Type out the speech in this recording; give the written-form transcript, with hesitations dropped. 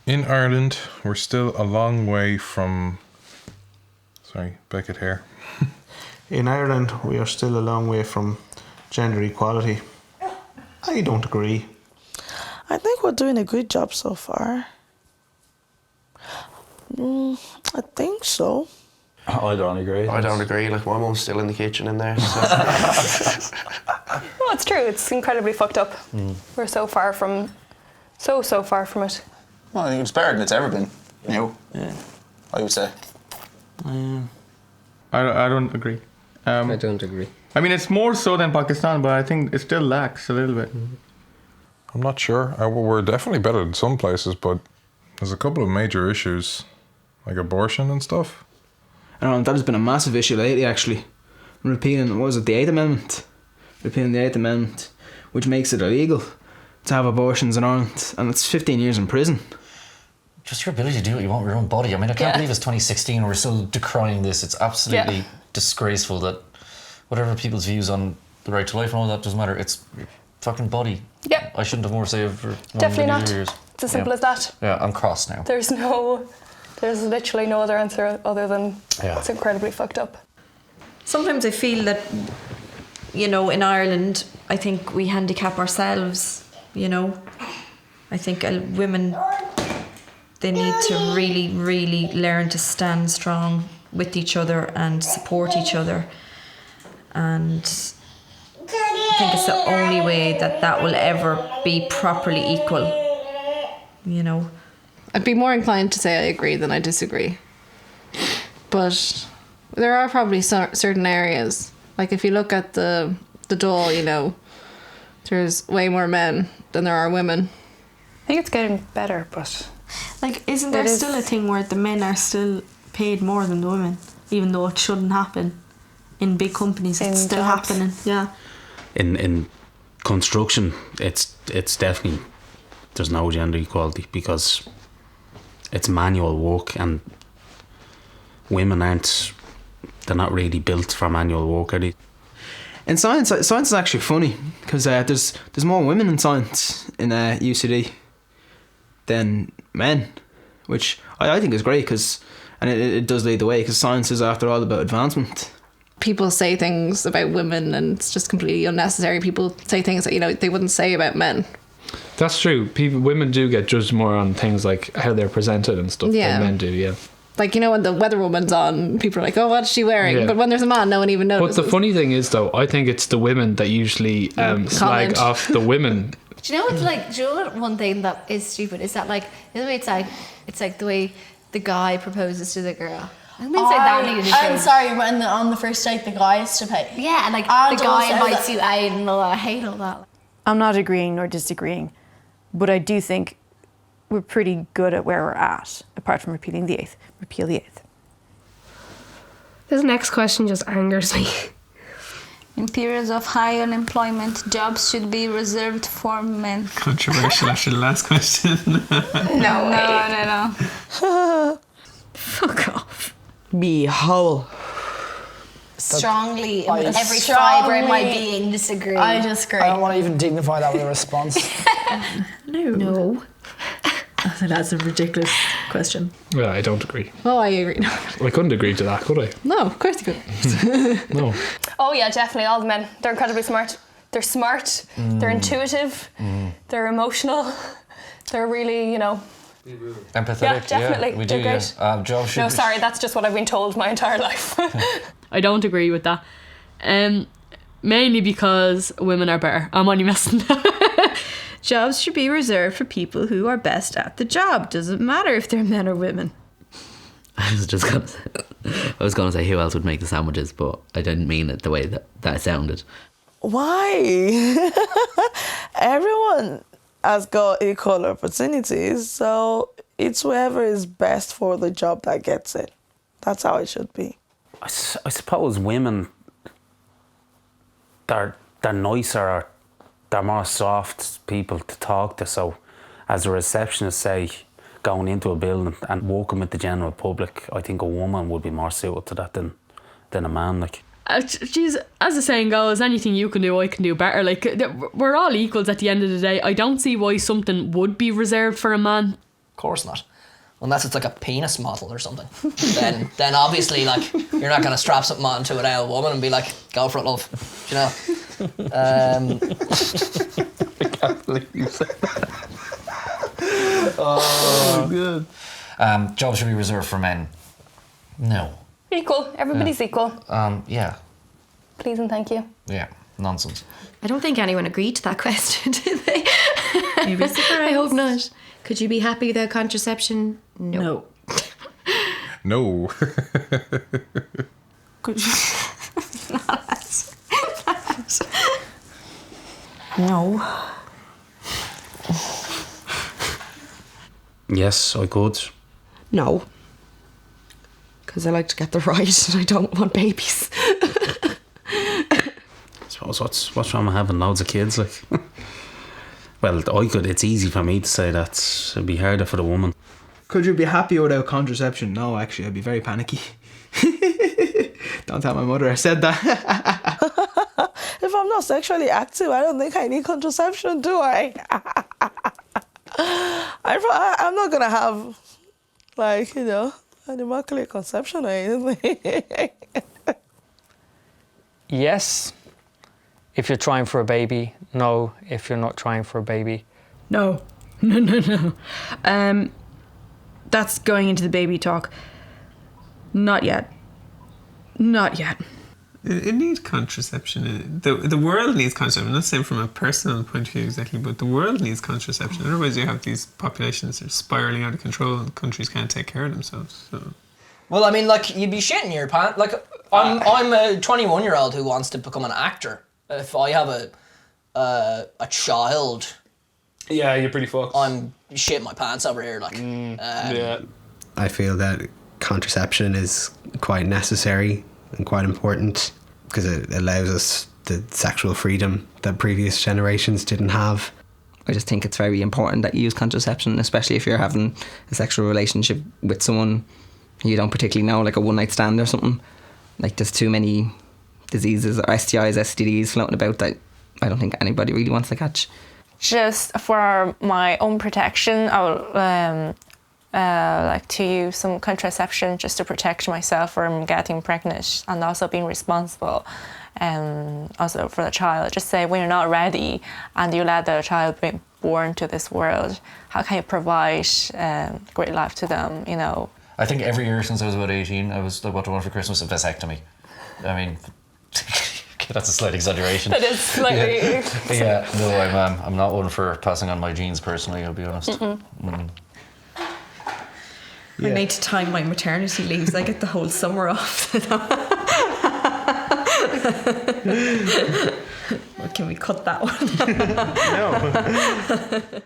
In Ireland, we're still a long way from... Sorry, Beckett here. In Ireland, we are still a long way from gender equality. I don't agree. I think we're doing a good job so far. I think so. I don't agree. I don't agree. Like, my mum's still in the kitchen in there. So. Well, it's true. It's incredibly fucked up. We're so far from it. Well, I think it's better than it's ever been. You know, I would say. I don't agree. I don't agree. I mean, it's more so than Pakistan, but I think it still lacks a little bit. I'm not sure. We're definitely better in some places, but there's a couple of major issues, like abortion and stuff. I don't know, that has been a massive issue lately, actually. Repealing, what was it, the 8th Amendment? Repealing the 8th Amendment, which makes it illegal to have abortions in Ireland, and it's 15 years in prison. Just your ability to do what you want with your own body. I mean, I can't believe it's 2016 and we're still decrying this. It's absolutely disgraceful that whatever people's views on the right to life and all that doesn't matter. It's your fucking body. Yeah. I shouldn't have more say over Definitely not. years. It's as simple as that. Yeah, I'm cross now. There's literally no other answer other than it's incredibly fucked up. Sometimes I feel that, you know, in Ireland, I think we handicap ourselves, you know. I think women, they need to really, really learn to stand strong with each other and support each other. And I think it's the only way that will ever be properly equal, you know. I'd be more inclined to say I agree than I disagree. But there are probably certain areas. Like if you look at the Dáil, you know, there's way more men than there are women. I think it's getting better, but... Like, isn't there still a thing where the men are still paid more than the women? Even though it shouldn't happen. In big companies, it's still happening. Yeah. In construction, it's definitely... There's no gender equality because it's manual work and women they're not really built for manual work, are they? In science is actually funny because there's more women in science in UCD than men, which I think is great because it does lead the way because science is after all about advancement. People say things about women and it's just completely unnecessary. People say things that, you know, they wouldn't say about men. That's true. Women do get judged more on things like how they're presented and stuff than men do, yeah. Like, you know, when the weather woman's on, people are like, oh, what's she wearing? Yeah. But when there's a man, no one even notices. But the funny thing is, though, I think it's the women that usually slag off the women. Do you know what's like, do you know what one thing that is stupid is that, like, the way it's like the way the guy proposes to the girl. I mean, I'm sorry, when on the first date the guy is to pay. Yeah, and like the guy invites you out and all that. I hate all that. I'm not agreeing nor disagreeing, but I do think we're pretty good at where we're at, apart from repealing the 8th. Repeal the 8th. This next question just angers me. In periods of high unemployment, jobs should be reserved for men. Controversial after the last question. No. Fuck off. Be whole. Strongly, every fibre in my being disagree. I disagree. I don't want to even dignify that with a response. No. I think that's a ridiculous question. Yeah, I don't agree. Well, I agree. No. I couldn't agree to that, could I? No, of course you could. No. Oh yeah, definitely. All the men. They're incredibly smart. They're smart. They're intuitive. They're emotional. They're really, you know... Empathetic, yeah, definitely. We do, great. No, sorry, that's just what I've been told my entire life. I don't agree with that. Mainly because women are better. I'm only messing. Jobs should be reserved for people who are best at the job. Doesn't matter if they're men or women. I was gonna say who else would make the sandwiches, but I didn't mean it the way that sounded. Why? Everyone has got equal opportunities, so it's whoever is best for the job that gets it. That's how it should be. I suppose women, they're nicer, or they're more soft people to talk to. So as a receptionist, say, going into a building and working with the general public, I think a woman would be more suited to that than a man. Like, geez, as the saying goes, anything you can do, I can do better. Like, we're all equals at the end of the day. I don't see why something would be reserved for a man. Of course not. Unless it's like a penis model or something. then obviously, like, you're not going to strap something onto an old woman and be like, go for it, love. Do you know? I can't believe you said that. Oh, good. Jobs should be reserved for men. No. Equal. Everybody's equal. Yeah. Please and thank you. Yeah. Nonsense. I don't think anyone agreed to that question, did they? Maybe surprise. I hope not. Could you be happy without contraception? No. No. Could you? No. Yes, I could. No. Because I like to get the right and I don't want babies. I suppose what's wrong with having loads of kids? Like, well, I could. It's easy for me to say that. It'd be harder for the woman. Could you be happy without contraception? No, actually, I'd be very panicky. Don't tell my mother I said that. If I'm not sexually active, I don't think I need contraception, do I? I'm not gonna have, like, you know, an immaculate conception or anything. Yes, if you're trying for a baby. No, if you're not trying for a baby. No. That's going into the baby talk. Not yet. It needs contraception. The world needs contraception. I'm not saying from a personal point of view exactly, but the world needs contraception. Otherwise, you have these populations that are spiraling out of control, and countries can't take care of themselves. So. Well, I mean, like, you'd be shitting your pants. Like, I'm a 21-year-old who wants to become an actor. If I have a child, yeah, you're pretty fucked. I'm shitting my pants over here. Like, yeah. I feel that contraception is quite necessary and quite important because it allows us the sexual freedom that previous generations didn't have. I just think it's very important that you use contraception, especially if you're having a sexual relationship with someone you don't particularly know, like a one-night stand or something. Like, there's too many diseases or STIs, STDs floating about that I don't think anybody really wants to catch. Just for my own protection, I would like to use some contraception just to protect myself from getting pregnant and also being responsible. Also for the child, just say when you're not ready and you let the child be born to this world, how can you provide great life to them, you know? I think every year since I was about 18, I was about to want for Christmas a vasectomy. I mean, that's a slight exaggeration. That is slightly. Yeah, no, I'm not one for passing on my genes personally, I'll be honest. I need to time my maternity leaves. I get the whole summer off. Can we cut that one? No.